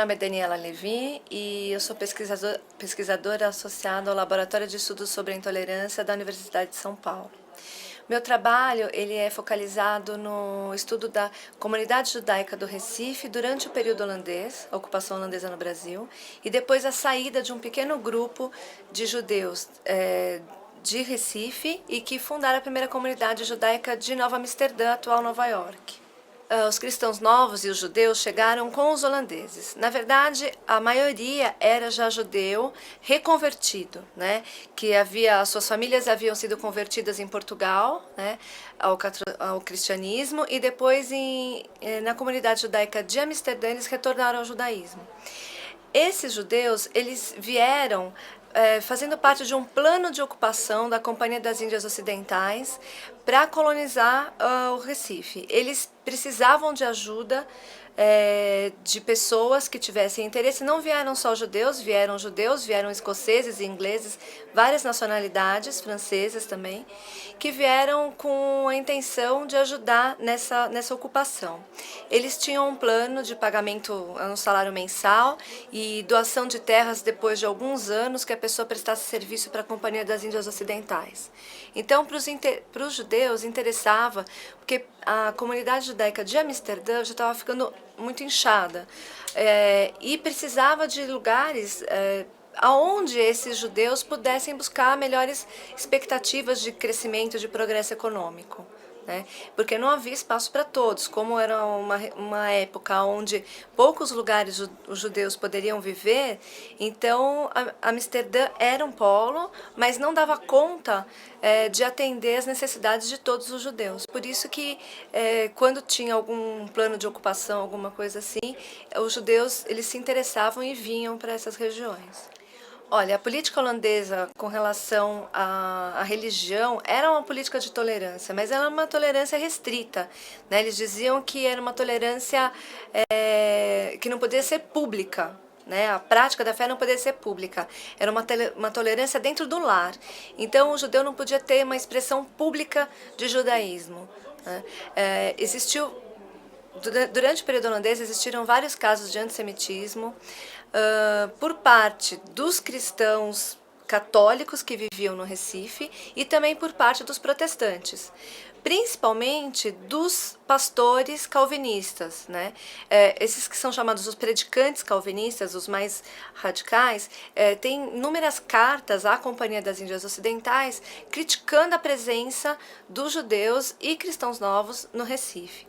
nome é Daniela Levi e eu sou pesquisadora associada ao Laboratório de Estudos sobre a Intolerância da Universidade de São Paulo. Meu trabalho ele é focalizado no estudo da comunidade judaica do Recife durante o período holandês, a ocupação holandesa no Brasil, e depois a saída de um pequeno grupo de judeus de Recife e que fundaram a primeira comunidade judaica de Nova Amsterdã, atual Nova York. Os cristãos novos e os judeus chegaram com os holandeses. Na verdade, a maioria era já judeu reconvertido, né? Que as suas famílias haviam sido convertidas em Portugal, né? ao cristianismo, e depois na comunidade judaica de Amsterdã eles retornaram ao judaísmo. Esses judeus, eles vieram fazendo parte de um plano de ocupação da Companhia das Índias Ocidentais para colonizar o Recife. Eles precisavam de ajuda de pessoas que tivessem interesse. Não vieram só judeus, vieram escoceses e ingleses, várias nacionalidades, francesas também, que vieram com a intenção de ajudar nessa ocupação. Eles tinham um plano de pagamento, um salário mensal e doação de terras depois de alguns anos que a pessoa prestasse serviço para a Companhia das Índias Ocidentais. Então, para os judeus interessava, porque a comunidade judaica de Amsterdã já estava ficando muito inchada e precisava de lugares aonde esses judeus pudessem buscar melhores expectativas de crescimento, de progresso econômico. Né? Porque não havia espaço para todos, como era uma época onde poucos lugares os judeus poderiam viver, então Amsterdã era um polo, mas não dava conta de atender as necessidades de todos os judeus. Por isso que quando tinha algum plano de ocupação, alguma coisa assim, os judeus eles se interessavam e vinham para essas regiões. Olha, a política holandesa com relação à religião era uma política de tolerância, mas era uma tolerância restrita, né? Eles diziam que era uma tolerância que não podia ser pública, né? A prática da fé não podia ser pública, era uma tolerância dentro do lar. Então o judeu não podia ter uma expressão pública de judaísmo, né? Durante o período holandês existiram vários casos de antissemitismo por parte dos cristãos católicos que viviam no Recife e também por parte dos protestantes, principalmente dos pastores calvinistas, né? Esses que são chamados os predicantes calvinistas, os mais radicais, têm inúmeras cartas à Companhia das Índias Ocidentais criticando a presença dos judeus e cristãos novos no Recife.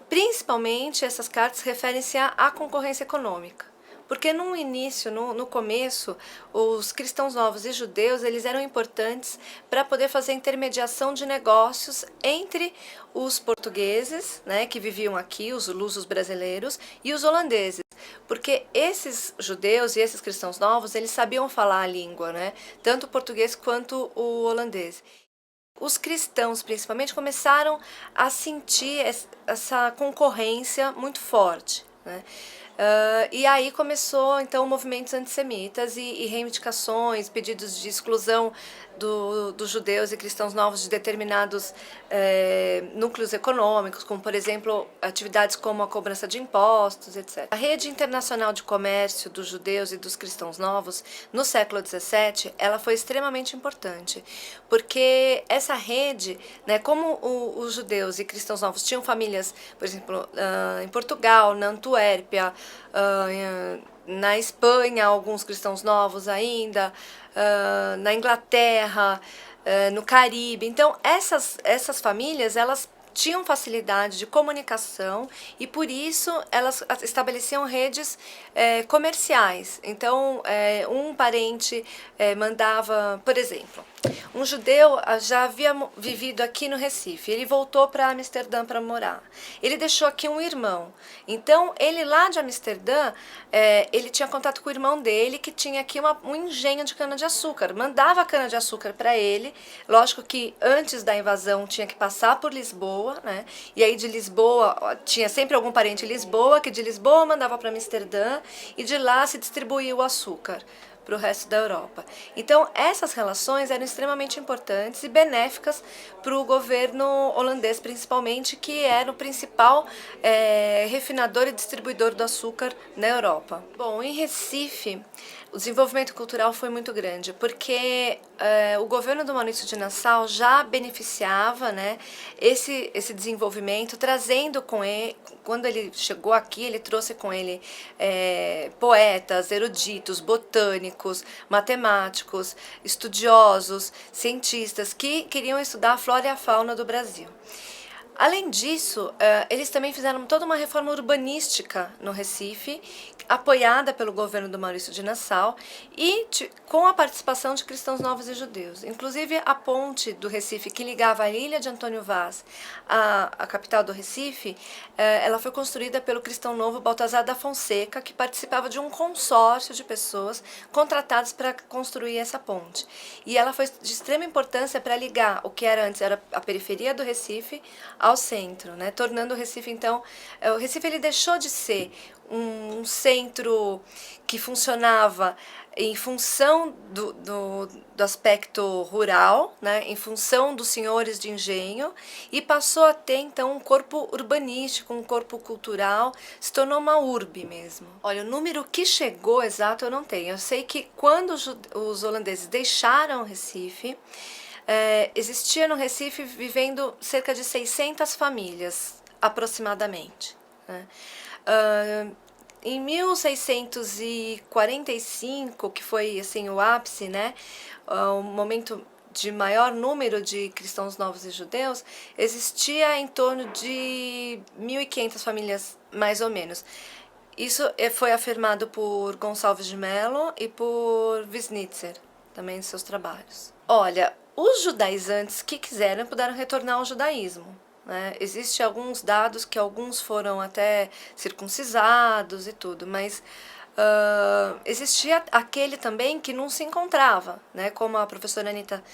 Principalmente essas cartas referem-se à concorrência econômica, porque no início, no começo, os cristãos novos e judeus eles eram importantes para poder fazer intermediação de negócios entre os portugueses, né, que viviam aqui, os lusos brasileiros, e os holandeses, porque esses judeus e esses cristãos novos eles sabiam falar a língua, né, tanto o português quanto o holandês. Os cristãos, principalmente, começaram a sentir essa concorrência muito forte, né? E aí começou, então, movimentos antissemitas e reivindicações, pedidos de exclusão dos judeus e cristãos novos de determinados núcleos econômicos, como, por exemplo, atividades como a cobrança de impostos, etc. A rede internacional de comércio dos judeus e dos cristãos novos, no século XVII, ela foi extremamente importante, porque essa rede, né, como os judeus e cristãos novos tinham famílias, por exemplo, em Portugal, na Antuérpia, na Espanha, alguns cristãos novos ainda, na Inglaterra, no Caribe. Então, essas famílias, elas tinham facilidade de comunicação e, por isso, elas estabeleciam redes comerciais. Então, um parente mandava, por exemplo, um judeu já havia vivido aqui no Recife, ele voltou para Amsterdã para morar. Ele deixou aqui um irmão. Então, ele lá de Amsterdã, ele tinha contato com o irmão dele, que tinha aqui um engenho de cana-de-açúcar. Mandava cana-de-açúcar para ele. Lógico que antes da invasão tinha que passar por Lisboa, né? E aí de Lisboa, tinha sempre algum parente em Lisboa, que de Lisboa mandava para Amsterdã, e de lá se distribuía o açúcar para o resto da Europa. Então, essas relações eram extremamente importantes e benéficas para o governo holandês, principalmente, que era o principal refinador e distribuidor do açúcar na Europa. Bom, em Recife, o desenvolvimento cultural foi muito grande, porque o governo do Maurício de Nassau já beneficiava, né, esse desenvolvimento, trazendo com ele, quando ele chegou aqui, ele trouxe com ele poetas, eruditos, botânicos, matemáticos, estudiosos, cientistas que queriam estudar a flora e a fauna do Brasil. Além disso, eles também fizeram toda uma reforma urbanística no Recife, apoiada pelo governo do Maurício de Nassau e com a participação de cristãos novos e judeus. Inclusive, a ponte do Recife que ligava a ilha de Antônio Vaz à capital do Recife, ela foi construída pelo cristão novo Baltazar da Fonseca, que participava de um consórcio de pessoas contratadas para construir essa ponte. E ela foi de extrema importância para ligar o que era antes a periferia do Recife ao centro, né? Tornando o Recife, então, o Recife ele deixou de ser um centro que funcionava em função do aspecto rural, né, em função dos senhores de engenho, e passou a ter, então, um corpo urbanístico, um corpo cultural, se tornou uma urbe mesmo. Olha, o número que chegou exato eu não tenho. Eu sei que quando os holandeses deixaram o Recife, existia no Recife vivendo cerca de 600 famílias, aproximadamente, né? Em 1645, que foi assim o ápice, né, o momento de maior número de cristãos novos e judeus, existia em torno de 1.500 famílias, mais ou menos. Isso foi afirmado por Gonçalves de Mello e por Wisnitzer, também em seus trabalhos. Olha, os judaizantes que quiseram puderam retornar ao judaísmo. Existem alguns dados que alguns foram até circuncisados e tudo, mas existia aquele também que não se encontrava, né? Como a professora Anita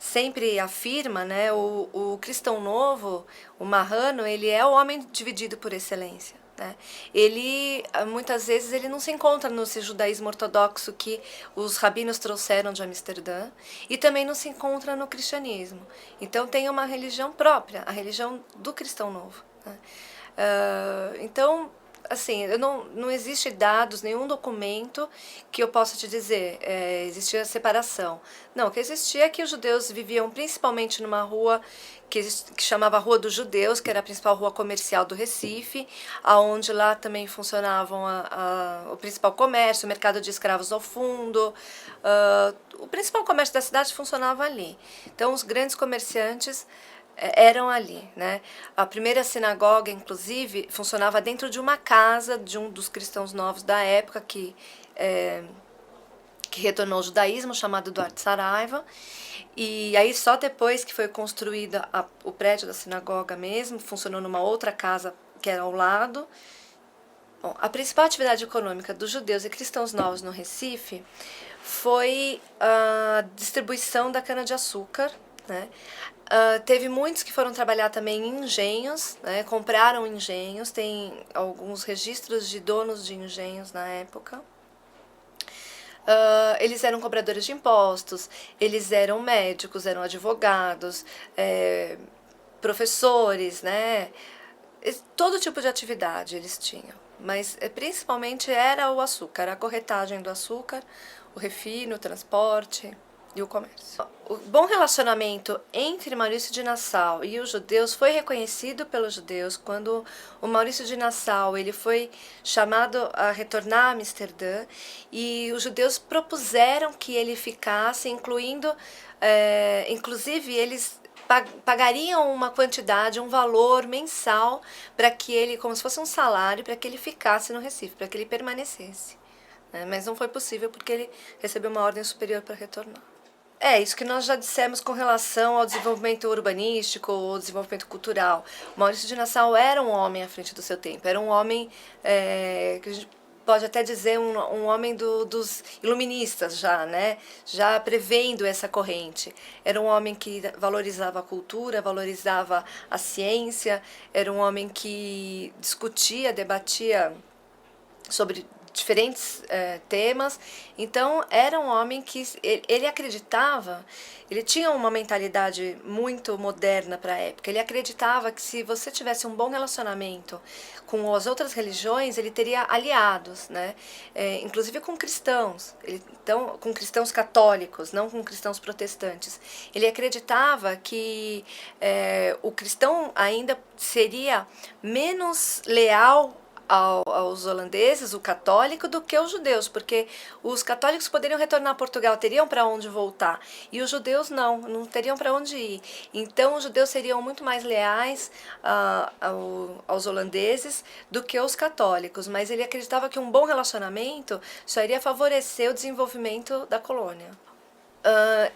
sempre afirma, né? O cristão novo, o marrano, ele é o homem dividido por excelência. Né? Ele, muitas vezes, ele não se encontra nesse judaísmo ortodoxo que os rabinos trouxeram de Amsterdã e também não se encontra no cristianismo. Então tem uma religião própria, a religião do cristão novo. Né? Então, assim, não existe dados, nenhum documento que eu possa te dizer, existia separação. Não, o que existia é que os judeus viviam principalmente numa rua que chamava Rua dos Judeus, que era a principal rua comercial do Recife, aonde lá também funcionavam o principal comércio, o mercado de escravos ao fundo, o principal comércio da cidade funcionava ali. Então, os grandes comerciantes eram ali, né? A primeira sinagoga, inclusive, funcionava dentro de uma casa de um dos cristãos novos da época que retornou ao judaísmo, chamado Duarte Saraiva. E aí só depois que foi construída o prédio da sinagoga mesmo, funcionou numa outra casa que era ao lado. Bom, a principal atividade econômica dos judeus e cristãos novos no Recife foi a distribuição da cana-de-açúcar, né? Teve muitos que foram trabalhar também em engenhos, né? Compraram engenhos, tem alguns registros de donos de engenhos na época. Eles eram cobradores de impostos, eles eram médicos, eram advogados, professores, né? Todo tipo de atividade eles tinham, mas principalmente era o açúcar, a corretagem do açúcar, o refino, o transporte e o comércio. O bom relacionamento entre Maurício de Nassau e os judeus foi reconhecido pelos judeus quando o Maurício de Nassau ele foi chamado a retornar a Amsterdã e os judeus propuseram que ele ficasse, inclusive eles pagariam uma quantidade, um valor mensal para que ele, como se fosse um salário, para que ele ficasse no Recife, para que ele permanecesse. Mas não foi possível porque ele recebeu uma ordem superior para retornar. Isso que nós já dissemos com relação ao desenvolvimento urbanístico, ou desenvolvimento cultural. Maurício de Nassau era um homem à frente do seu tempo, era um homem que a gente pode até dizer um homem dos iluministas já, né? Já prevendo essa corrente. Era um homem que valorizava a cultura, valorizava a ciência, era um homem que discutia, debatia sobre diferentes temas. Então era um homem que ele acreditava, ele tinha uma mentalidade muito moderna para a época. Ele acreditava que se você tivesse um bom relacionamento com as outras religiões, ele teria aliados, né? Inclusive com cristãos, então com cristãos católicos, não com cristãos protestantes. Ele acreditava que o cristão ainda seria menos leal aos holandeses, o católico, do que os judeus, porque os católicos poderiam retornar a Portugal, teriam para onde voltar, e os judeus não teriam para onde ir. Então os judeus seriam muito mais leais aos holandeses do que os católicos, mas ele acreditava que um bom relacionamento só iria favorecer o desenvolvimento da colônia.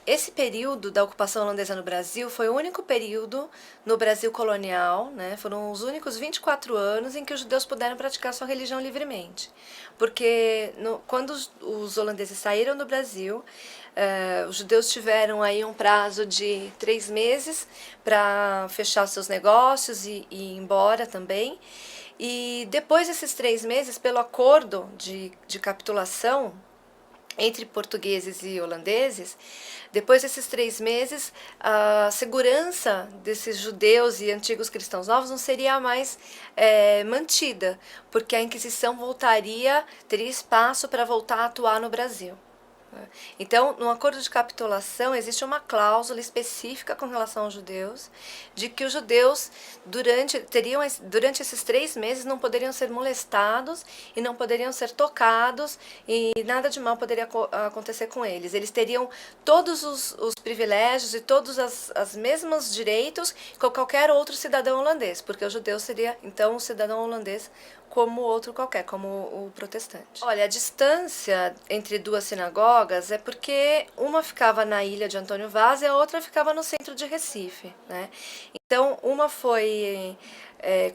Esse período da ocupação holandesa no Brasil foi o único período no Brasil colonial, né? Foram os únicos 24 anos em que os judeus puderam praticar sua religião livremente. Porque quando os holandeses saíram do Brasil, os judeus tiveram aí um prazo de 3 meses para fechar seus negócios e ir embora também. E depois desses 3 meses, pelo acordo de capitulação entre portugueses e holandeses, depois desses 3 meses, a segurança desses judeus e antigos cristãos novos não seria mais mantida, porque a Inquisição teria espaço para voltar a atuar no Brasil. Então, no acordo de capitulação, existe uma cláusula específica com relação aos judeus, de que os judeus, durante esses 3 meses, não poderiam ser molestados e não poderiam ser tocados, e nada de mal poderia acontecer com eles. Eles teriam todos os privilégios e todos os mesmos direitos que qualquer outro cidadão holandês, porque o judeu seria, então, um cidadão holandês como outro qualquer, como o protestante. Olha, a distância entre 2 sinagogas é porque uma ficava na ilha de Antônio Vaz e a outra ficava no centro de Recife, né? Então, uma foi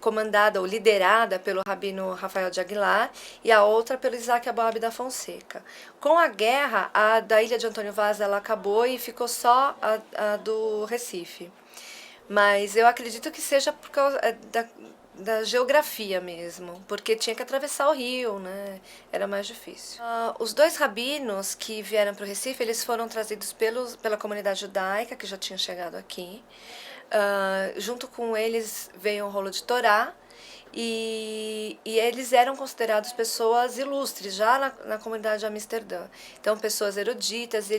comandada ou liderada pelo rabino Rafael de Aguilar e a outra pelo Isaac Aboab da Fonseca. Com a guerra, a da ilha de Antônio Vaz ela acabou e ficou só a do Recife. Mas eu acredito que seja por causa da geografia mesmo, porque tinha que atravessar o rio, né? Era mais difícil. Os 2 rabinos que vieram para o Recife, eles foram trazidos pela comunidade judaica, que já tinha chegado aqui. Junto com eles veio um rolo de Torá, e eles eram considerados pessoas ilustres já na comunidade de Amsterdã. Então, pessoas eruditas.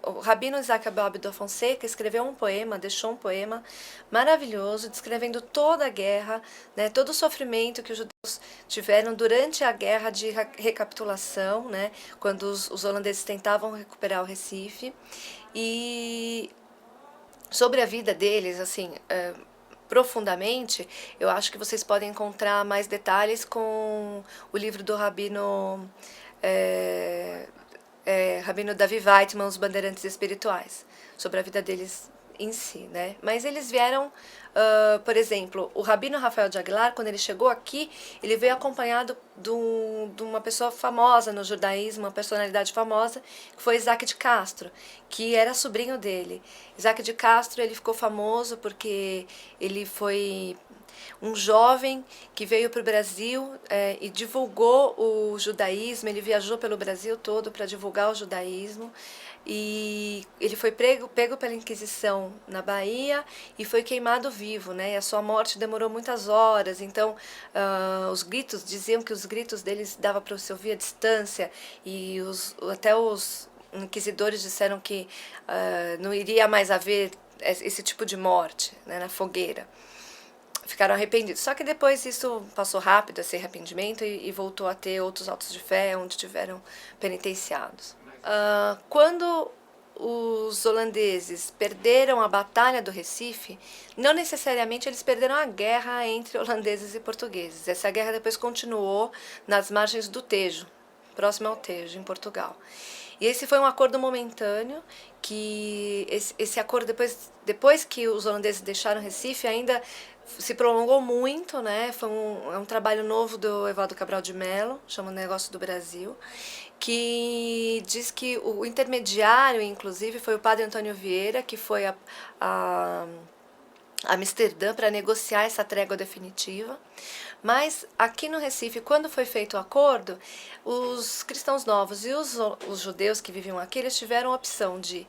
O rabino Isaac Aboab da Fonseca escreveu um poema, deixou um poema maravilhoso, descrevendo toda a guerra, né, todo o sofrimento que os judeus tiveram durante a guerra de recapitulação, né, quando os holandeses tentavam recuperar o Recife. E sobre a vida deles, assim, profundamente, eu acho que vocês podem encontrar mais detalhes com o livro do Rabino Davi Weitman, Os Bandeirantes Espirituais, sobre a vida deles em si, né? Mas eles vieram, por exemplo, o Rabino Rafael de Aguilar, quando ele chegou aqui, ele veio acompanhado de uma pessoa famosa no judaísmo, uma personalidade famosa, que foi Isaac de Castro, que era sobrinho dele. Isaac de Castro, ele ficou famoso porque ele foi um jovem que veio para o Brasil e divulgou o judaísmo. Ele viajou pelo Brasil todo para divulgar o judaísmo. E ele foi pego pela Inquisição na Bahia e foi queimado vivo, né? E a sua morte demorou muitas horas. Então, os gritos, diziam que os gritos deles dava para se ouvir à distância, e até os inquisidores disseram que não iria mais haver esse tipo de morte, né, na fogueira. Ficaram arrependidos. Só que depois isso passou rápido, esse arrependimento, e voltou a ter outros autos de fé, onde tiveram penitenciados. Quando os holandeses perderam a Batalha do Recife, não necessariamente eles perderam a guerra entre holandeses e portugueses. Essa guerra depois continuou nas margens do Tejo, próximo ao Tejo, em Portugal. E esse foi um acordo momentâneo, que esse acordo, depois que os holandeses deixaram Recife, ainda se prolongou muito, né? Foi um trabalho novo do Evaldo Cabral de Mello, chama Negócio do Brasil, que diz que o intermediário, inclusive, foi o padre Antônio Vieira, que foi Amsterdã para negociar essa trégua definitiva. Mas aqui no Recife, quando foi feito o acordo, os cristãos novos e os judeus que viviam aqui, eles tiveram a opção de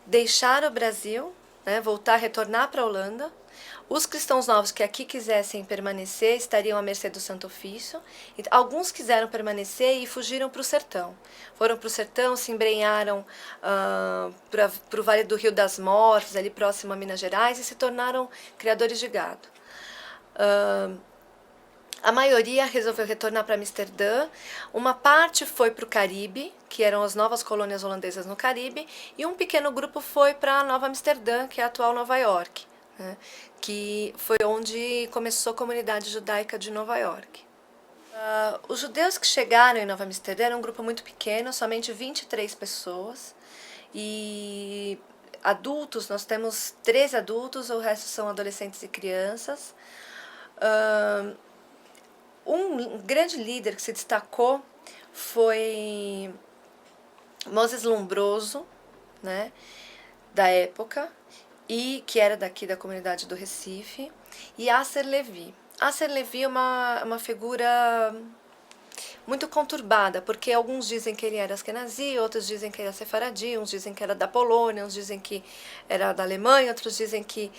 deixar o Brasil, né, voltar, retornar para a Holanda. Os cristãos novos que aqui quisessem permanecer estariam à mercê do Santo Ofício. Alguns quiseram permanecer e fugiram para o sertão. Foram para o sertão, se embrenharam para o Vale do Rio das Mortes, ali próximo a Minas Gerais, e se tornaram criadores de gado. A maioria resolveu retornar para Amsterdã. Uma parte foi para o Caribe, que eram as novas colônias holandesas no Caribe, e um pequeno grupo foi para Nova Amsterdã, que é a atual Nova York, né, que foi onde começou a comunidade judaica de Nova York. Os judeus que chegaram em Nova Amsterdã eram um grupo muito pequeno, somente 23 pessoas, e adultos, nós temos 13 adultos, o resto são adolescentes e crianças. Um grande líder que se destacou foi Moses Lombroso, né, da época, e que era daqui da comunidade do Recife, e Asser Levi. Asser Levi é uma figura muito conturbada, porque alguns dizem que ele era askenazi, outros dizem que era sefaradi, uns dizem que era da Polônia, uns dizem que era da Alemanha, outros dizem que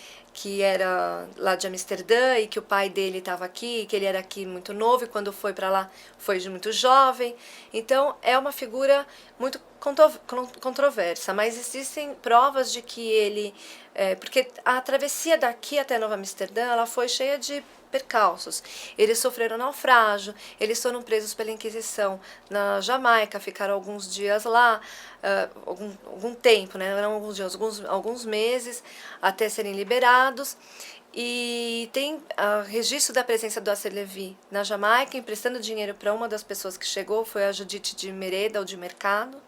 era lá de Amsterdã e que o pai dele estava aqui, que ele era aqui muito novo e quando foi para lá foi muito jovem. Então é uma figura muito controversa, mas existem provas de que ele... porque a travessia daqui até Nova Amsterdã ela foi cheia de percalços. Eles sofreram naufrágio, eles foram presos pela Inquisição na Jamaica, ficaram alguns dias lá, algum tempo, né? Não alguns dias, alguns meses, até serem liberados. E tem registro da presença do Asser Levi na Jamaica, emprestando dinheiro para uma das pessoas que chegou, foi a Judite de Mereda, ou de Mercado,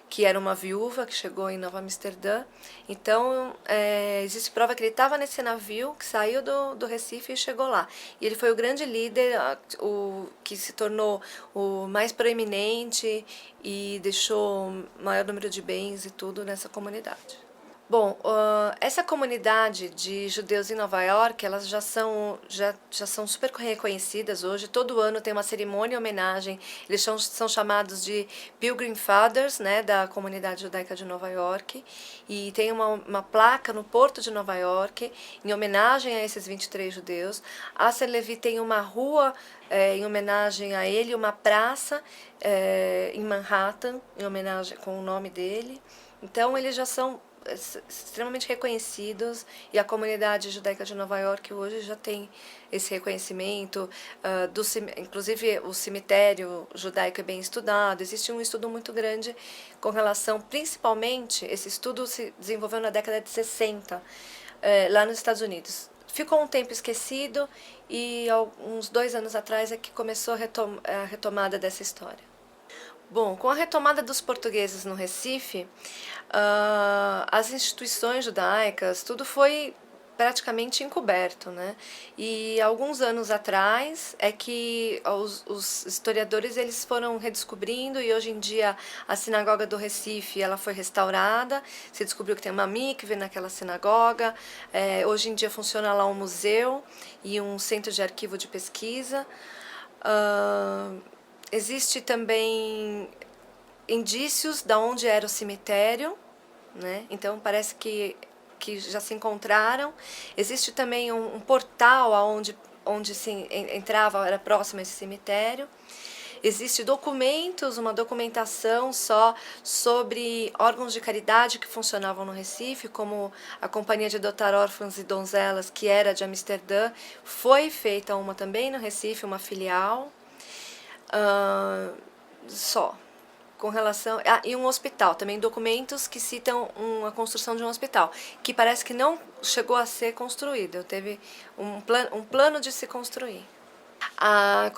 que era uma viúva que chegou em Nova Amsterdã. Então, existe prova que ele estava nesse navio, que saiu do Recife e chegou lá. E ele foi o grande líder, o que se tornou o mais proeminente e deixou o maior número de bens e tudo nessa comunidade. Bom, essa comunidade de judeus em Nova York, elas já são super reconhecidas hoje. Todo ano tem uma cerimônia em homenagem. Eles são chamados de Pilgrim Fathers, né, da comunidade judaica de Nova York. E tem uma placa no porto de Nova York em homenagem a esses 23 judeus. Asser Levi tem uma rua em homenagem a ele, uma praça em Manhattan, em homenagem com o nome dele. Então, eles já são extremamente reconhecidos e a comunidade judaica de Nova York hoje já tem esse reconhecimento, inclusive o cemitério judaico é bem estudado, existe um estudo muito grande com relação, principalmente, esse estudo se desenvolveu na década de 60, lá nos Estados Unidos. Ficou um tempo esquecido e uns 2 anos atrás é que começou a retomada dessa história. Bom, com a retomada dos portugueses no Recife, as instituições judaicas, tudo foi praticamente encoberto, né? E alguns anos atrás é que os historiadores eles foram redescobrindo e hoje em dia a sinagoga do Recife ela foi restaurada, se descobriu que tem uma mikve naquela sinagoga, hoje em dia funciona lá um museu e um centro de arquivo de pesquisa. Existe também indícios de onde era o cemitério, né? Então parece que já se encontraram. Existe também um portal onde se entrava, era próximo a esse cemitério. Existem documentos, uma documentação só sobre órgãos de caridade que funcionavam no Recife, como a Companhia de Adotar Órfãos e Donzelas, que era de Amsterdã. Foi feita uma também no Recife, uma filial. Só com relação e um hospital também, documentos que citam a construção de um hospital que parece que não chegou a ser construído, teve um plano de se construir. A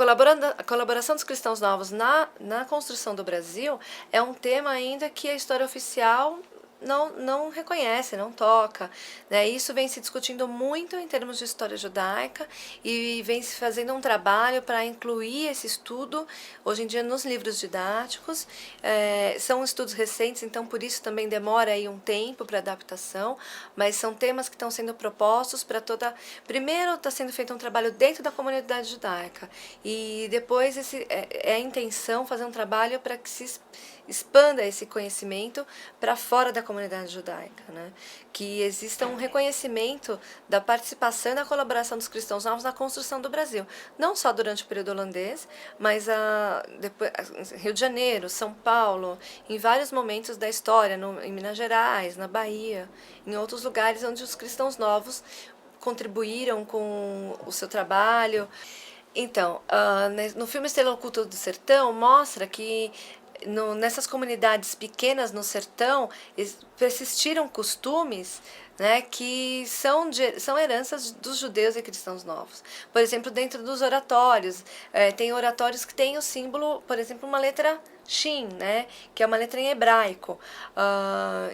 colaboração dos cristãos novos na construção do Brasil é um tema ainda que a história oficial não reconhece, não toca, né? Isso vem se discutindo muito em termos de história judaica e vem se fazendo um trabalho para incluir esse estudo hoje em dia nos livros didáticos. São estudos recentes, então por isso também demora aí um tempo para adaptação, mas são temas que estão sendo propostos para toda. Primeiro está sendo feito um trabalho dentro da comunidade judaica e depois é a intenção fazer um trabalho para que se expanda esse conhecimento para fora da comunidade judaica, né? Que exista um reconhecimento da participação e da colaboração dos cristãos novos na construção do Brasil, não só durante o período holandês, mas depois, Rio de Janeiro, São Paulo, em vários momentos da história, em Minas Gerais, na Bahia, em outros lugares onde os cristãos novos contribuíram com o seu trabalho. Então, no filme Estrela Oculta do Sertão, mostra que nessas comunidades pequenas no sertão persistiram costumes, né, que são heranças dos judeus e cristãos novos. Por exemplo, dentro dos oratórios, tem oratórios que têm o símbolo, por exemplo, uma letra Shin, né, que é uma letra em hebraico.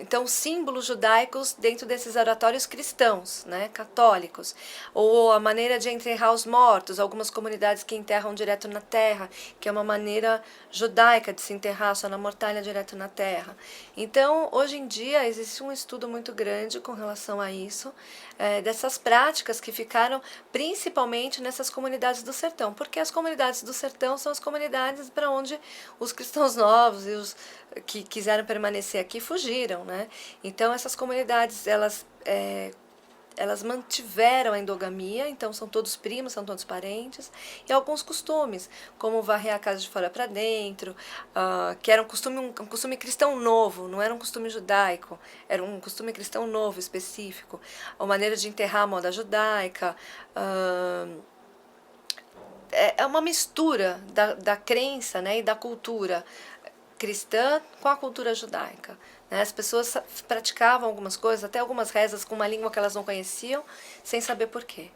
Então, símbolos judaicos dentro desses oratórios cristãos, né, católicos. Ou a maneira de enterrar os mortos, algumas comunidades que enterram direto na terra, que é uma maneira judaica de se enterrar só na mortalha direto na terra. Então, hoje em dia, existe um estudo muito grande com relação a isso, dessas práticas que ficaram principalmente nessas comunidades do sertão, porque as comunidades do sertão são as comunidades para onde os cristãos novos e os que quiseram permanecer aqui fugiram, né? Então essas comunidades elas mantiveram a endogamia, então são todos primos, são todos parentes, e alguns costumes, como varrer a casa de fora para dentro, que era um costume cristão novo, não era um costume judaico, era um costume cristão novo, específico. A maneira de enterrar a moda judaica, é uma mistura da crença, né, e da cultura cristã com a cultura judaica. Né? As pessoas praticavam algumas coisas, até algumas rezas com uma língua que elas não conheciam, sem saber por quê.